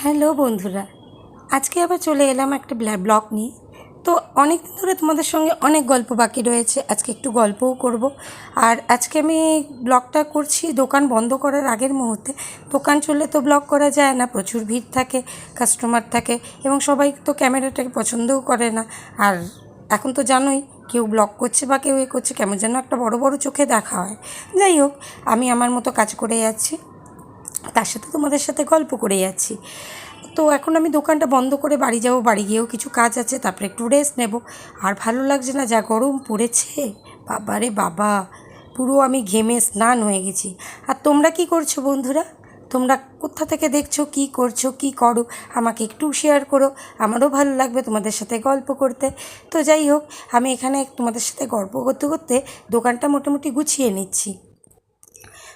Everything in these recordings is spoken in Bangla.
হ্যালো বন্ধুরা, আজকে আবার চলে এলাম একটা ব্লগ নিয়ে। তো অনেক দিন ধরে তোমাদের সঙ্গে অনেক গল্প বাকি রয়েছে, আজকে একটু গল্পও করব। আর আজকে আমি ব্লগটা করছি দোকান বন্ধ করার আগের মুহূর্তে। দোকান চললে তো ব্লগ করা যায় না, প্রচুর ভিড় থাকে, কাস্টমার থাকে, এবং সবাই তো ক্যামেরাটাকে পছন্দও করে না। আর এখন তো জানোই, কেউ ব্লগ করছে বা কেউ করছে, কেমন যেন একটা বড় বড় চোখে দেখা হয়। যাই হোক, আমি আমার মতো কাজ করে যাচ্ছি, তার সাথে তোমাদের সাথে গল্প করে যাচ্ছি। তো এখন আমি দোকানটা বন্ধ করে বাড়ি যাব, বাড়ি গিয়েও কিছু কাজ আছে, তারপরে একটু রেস্ট নেব। আর ভালো লাগছে না, যা গরম পড়েছে, বাবা রে বাবা, পুরো আমি ঘেমে স্নান হয়ে গেছি। আর তোমরা কি করছো বন্ধুরা? তোমরা কোথা থেকে দেখছো, কি করছো, কি করো, আমাকে একটু শেয়ার করো, আমারও ভালো লাগবে তোমাদের সাথে গল্প করতে। তো যাই হোক, আমি এখানে তোমাদের সাথে গল্প করতে করতে দোকানটা মোটামুটি গুছিয়ে নিচ্ছি।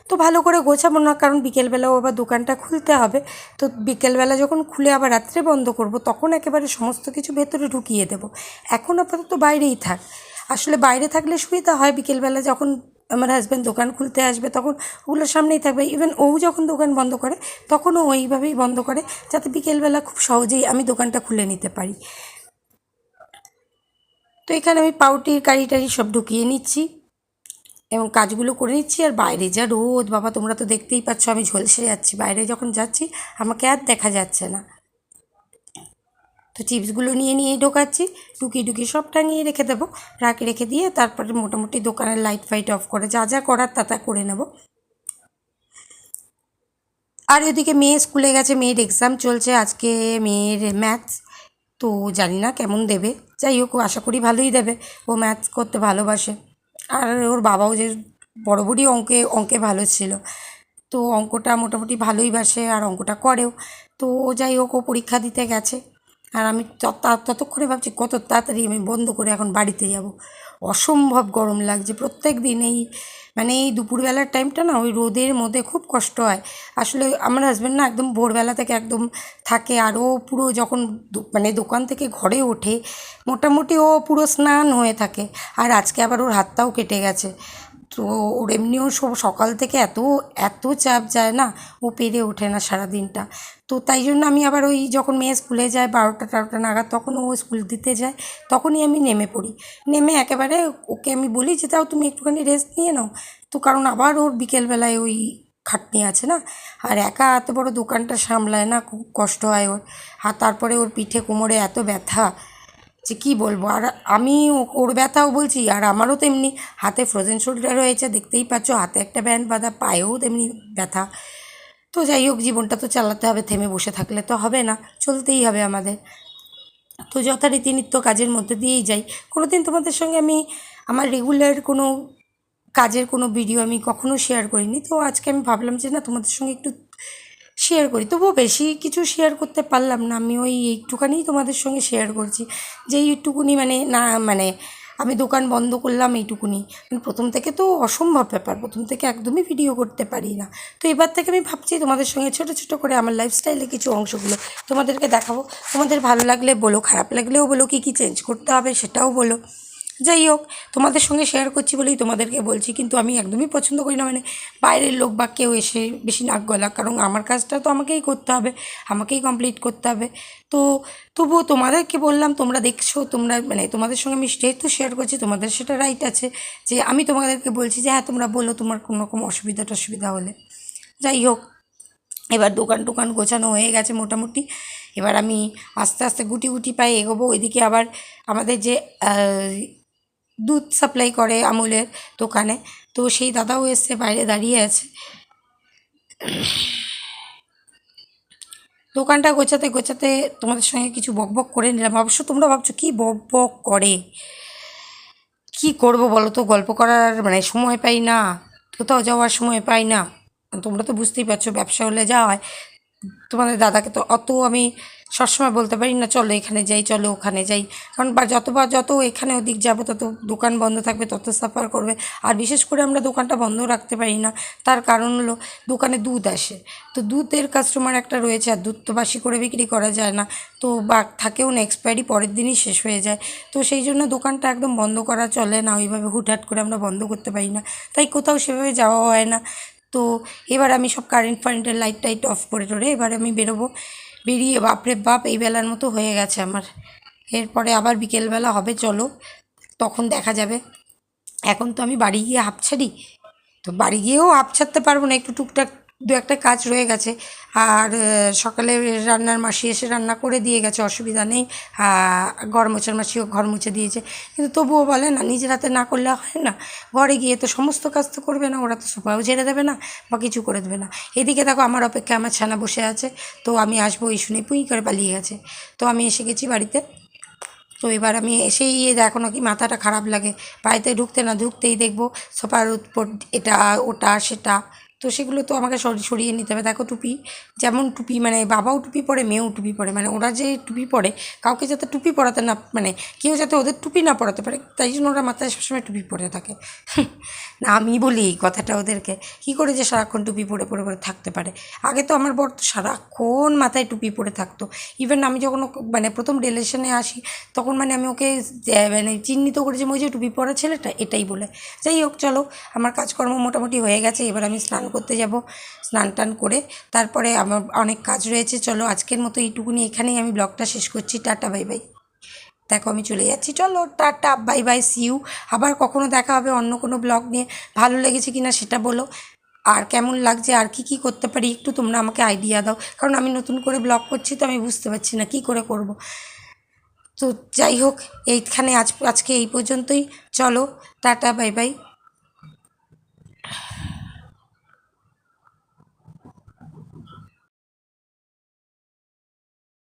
তো ভালো করে গোছাবো না, কারণ বিকেলবেলাও আবার দোকানটা খুলতে হবে। তো বিকেলবেলা যখন খুলে আবার রাত্রে বন্ধ করব, তখন একেবারে সমস্ত কিছু ভেতরে ঢুকিয়ে দেবো। এখন আপাতত বাইরেই থাক। আসলে বাইরে থাকলে সুবিধা হয়, বিকেলবেলা যখন আমার হাজব্যান্ড দোকান খুলতে আসবে তখন ওগুলোর সামনেই থাকবে। ইভেন ও যখন দোকান বন্ধ করে তখনও ওইভাবেই বন্ধ করে, যাতে বিকেলবেলা খুব সহজেই আমি দোকানটা খুলে নিতে পারি। তো এখানে আমি পাউটির কারি টারি সব ঢুকিয়ে নিচ্ছি এবং কাজগুলো করে নিচ্ছি। আর বাইরে যা রোদ বাবা, তোমরা তো দেখতেই পাচ্ছ, আমি ঝলসে যাচ্ছি, বাইরে যখন যাচ্ছি আমাকে আর দেখা যাচ্ছে না। তো চিপসগুলো নিয়ে নিয়েই ঢোকাচ্ছি, ঢুকিয়ে ঢুকিয়ে সব টাঙিয়ে রেখে দেবো, রেখে দিয়ে তারপরে মোটামুটি দোকানের লাইট ফাইট অফ করে যা যা করার তা করে নেব। আর এদিকে মেয়ে স্কুলে গেছে, মেয়ের এক্সাম চলছে, আজকে মেয়ের ম্যাথস। তো জানি না কেমন দেবে, যাই হোক আশা করি ভালোই দেবে, ও ম্যাথস করতে ভালোবাসে। আর ওর বাবাও যে বরাবরই অঙ্কে অঙ্কে ভালো ছিল, তো অঙ্কটা মোটামুটি ভালোই বাসে আর অঙ্কটা করেও। তো যাই হোক, ও পরীক্ষা দিতে গেছে। আর আমি ততক্ষণে ভাবছি কত তাড়াতাড়ি আমি বন্ধ করে এখন বাড়িতে যাব। অসম্ভব গরম লাগছে প্রত্যেক দিন। এই দুপুরবেলার টাইমটা না, ওই রোদের মধ্যে খুব কষ্ট হয়। আসলে আমার হাজব্যান্ড না একদম ভোরবেলা থেকে একদম থাকে, আর ও পুরো যখন দোকান থেকে ঘরে ওঠে মোটামুটি ও পুরো স্নান হয়ে থাকে। আর আজকে আবার ওর হাতটাও কেটে গেছে। তো ওর এমনিও সকাল থেকে এত এত চাপ যায় না, ও পেরে ওঠে না সারাদিনটা। তো তাই জন্য আমি আবার ওই যখন মেয়ে স্কুলে যায় 12টা নাগাদ, তখন ও স্কুল দিতে যায়, তখনই আমি নেমে পড়ি। নেমে একেবারে ওকে আমি বলি যে তাও তুমি একটুখানি রেস্ট নিয়ে নাও। তো কারণ আবার ওর বিকেলবেলায় ওই খাটনি আছে না, আর একা এত বড় দোকানটা সামলায় না, খুব কষ্ট হয় ওর। আর তারপরে ওর পিঠে কোমরে এত ব্যথা যে কী বলবো। আর আমি ওর ব্যথাও বলছি, আর আমারও তেমনি হাতে ফ্রোজেন শোল্ডার হয়েছে, দেখতেই পাচ্ছ, হাতে একটা ব্যান্ড বাঁধা, পায়েও তেমনি ব্যথা। তো যাই হোক, জীবনটা তো চালাতে হবে, থেমে বসে থাকলে তো হবে না, চলতেই হবে আমাদের। তো যথারীতি নিত্য কাজের মধ্যে দিয়েই যাই। কোনো দিন তোমাদের সঙ্গে আমি আমার রেগুলার কোনো কাজের কোনো ভিডিও আমি কখনো শেয়ার করিনি। তো আজকে আমি ভাবলাম যে না, তোমাদের সঙ্গে একটু শেয়ার করি। তবুও বেশি কিছু শেয়ার করতে পারলাম না, আমি ওই একটুখানিই তোমাদের সঙ্গে শেয়ার করছি, যে এইটুকুনি আমি দোকান বন্ধ করলাম এইটুকুনি। প্রথম থেকে তো অসম্ভব ব্যাপার, প্রথম থেকে একদমই ভিডিও করতে পারি না। তো এবার থেকে আমি ভাবছি তোমাদের সঙ্গে ছোটো ছোটো করে আমার লাইফস্টাইলের কিছু অংশগুলো তোমাদেরকে দেখাবো। তোমাদের ভালো লাগলে বলো, খারাপ লাগলেও বলো, কী কী চেঞ্জ করতে হবে সেটাও বলো। যাই হোক, তোমাদের সঙ্গে শেয়ার করছি বলেই তোমাদেরকে বলছি, কিন্তু আমি একদমই পছন্দ করি না বাইরের লোক বা কেউ এসে বেশি নাক গলা, কারণ আমার কাজটা তো আমাকেই করতে হবে, আমাকেই কমপ্লিট করতে হবে। তো তবুও তোমাদেরকে বললাম, তোমরা দেখছো, তোমরা তোমাদের সঙ্গে আমি যেহেতু শেয়ার করছি, তোমাদের সেটা রাইট আছে যে আমি তোমাদেরকে বলছি যে হ্যাঁ তোমরা বলো তোমার কোনো রকম অসুবিধা টসুবিধা হলে। যাই হোক, এবার দোকান টোকান গোছানো হয়ে গেছে মোটামুটি। এবার আমি আস্তে আস্তে গুটি গুটি পায়ে এগোবো। ওইদিকে আবার আমাদের যে দুধ সাপ্লাই করে আমুলের দোকানে, তো সেই দাদাও এসছে, বাইরে দাঁড়িয়ে আছে। দোকানটা গোছাতে গোছাতে তোমাদের সঙ্গে কিছু বক বক করে নিলাম। অবশ্য তোমরা ভাবছো কী বক বক করে, কী করবো বলো তো, গল্প করার সময় পাই না, কোথাও যাওয়ার সময় পাই না। তোমরা তো বুঝতেই পারছো, ব্যবসা হলে যা হয়। তোমাদের দাদাকে তো অত আমি সবসময় বলতে পারি না চলো এখানে যাই, চলো ওখানে যাই, কারণ যত এখানে ওদিক যাবো তত দোকান বন্ধ থাকবে, তত সাফার করবে। আর বিশেষ করে আমরা দোকানটা বন্ধ রাখতে পারি না, তার কারণ হলো দোকানে দুধ আসে, তো দুধের কাস্টমার একটা রয়েছে, আর দুধ তো বাসি করে বিক্রি করা যায় না, তো বা থাকেও না, এক্সপায়ারি পরের দিনই শেষ হয়ে যায়। তো সেই জন্য দোকানটা একদম বন্ধ করা চলে না, ওইভাবে হুটহাট করে আমরা বন্ধ করতে পারি না, তাই কোথাও সেভাবে যাওয়া হয় না। তো এবার আমি সব কারেন্টের লাইট টাইট অফ করে টোরে এবার আমি বেরোবো। বেরিয়ে বাপরে বাপ এই বেলার মতো হয়ে গেছে আমার। এরপরে আবার বিকেলবেলা হবে, চলো তখন দেখা যাবে। এখন তো আমি বাড়ি গিয়ে হাঁপ ছাড়ি, তো বাড়ি গিয়েও হাঁপ ছাড়তে পারবো না, একটু টুকটাক দু একটা কাজ রয়ে গেছে। আর সকালে রান্নার মাসি এসে রান্না করে দিয়ে গেছে, অসুবিধা নেই। ঘর মোছার মাসিও ঘর মুছে দিয়েছে, কিন্তু তবুও বলে না নিজের হাতে না করলে হয় না। ঘরে গিয়ে তো সমস্ত কাজ তো করবে না, ওরা তো সোফাও ঝেড়ে দেবে না বা কিছু করে দেবে না। এদিকে দেখো আমার অপেক্ষায় আমার ছানা বসে আছে, তো আমি আসবো এই শুনে পুঁই করে পালিয়ে গেছে। তো আমি এসে গেছি বাড়িতে। তো এবার আমি এসেই দেখো নাকি মাথাটা খারাপ লাগে, বাড়িতে ঢুকতে না ঢুকতেই দেখবো সোফার উপর এটা ওটা সেটা, তো সেগুলো তো আমাকে সরিয়ে নিতে হবে। দেখো টুপি, যেমন টুপি মানে বাবাও টুপি পরে, মেয়েও টুপি পরে, মানে ওরা যে টুপি পরে কাউকে যাতে টুপি পরাতে না, মানে কেউ যাতে ওদের টুপি না পরাতে পারে, তাই জন্য ওরা মাথায় সবসময় টুপি পরে থাকে। না আমি বলি এই কথাটা ওদেরকে, কী করে যে সারাক্ষণ টুপি পরে পরে পরে থাকতে পারে। আগে তো আমার বর তো সারাক্ষণ মাথায় টুপি পরে থাকতো। ইভেন আমি যখন মানে প্রথম রিলেশনে আসি, তখন মানে আমি ওকে মানে চিহ্নিত করেছি ওই যে টুপি পরা ছেলেটা, এটাই বলে। যাই হোক চলো, আমার কাজকর্ম মোটামুটি হয়ে গেছে, এবার আমি স্নান করতে যাব। স্নান টান করে তারপরে আমার অনেক কাজ রয়েছে। চলো আজকের মতো এইটুকুনি, এখানেই আমি ব্লগটা শেষ করছি। Tata bye bye. দেখো আমি চলে যাচ্ছি, চলো টাটা বাই বাই, সিউ। আবার কখনো দেখা হবে অন্য কোনো ব্লগ নিয়ে। ভালো লেগেছে কিনা সেটা বলো, আর কেমন লাগছে, আর কি কি করতে পারি একটু তোমরা আমাকে আইডিয়া দাও, কারণ আমি নতুন করে ব্লগ করছি তো আমি বুঝতে পারছি না কী করে করব। তো যাই হোক, এইখানে আজকে এই পর্যন্তই। চলো টাটা বাই বাই।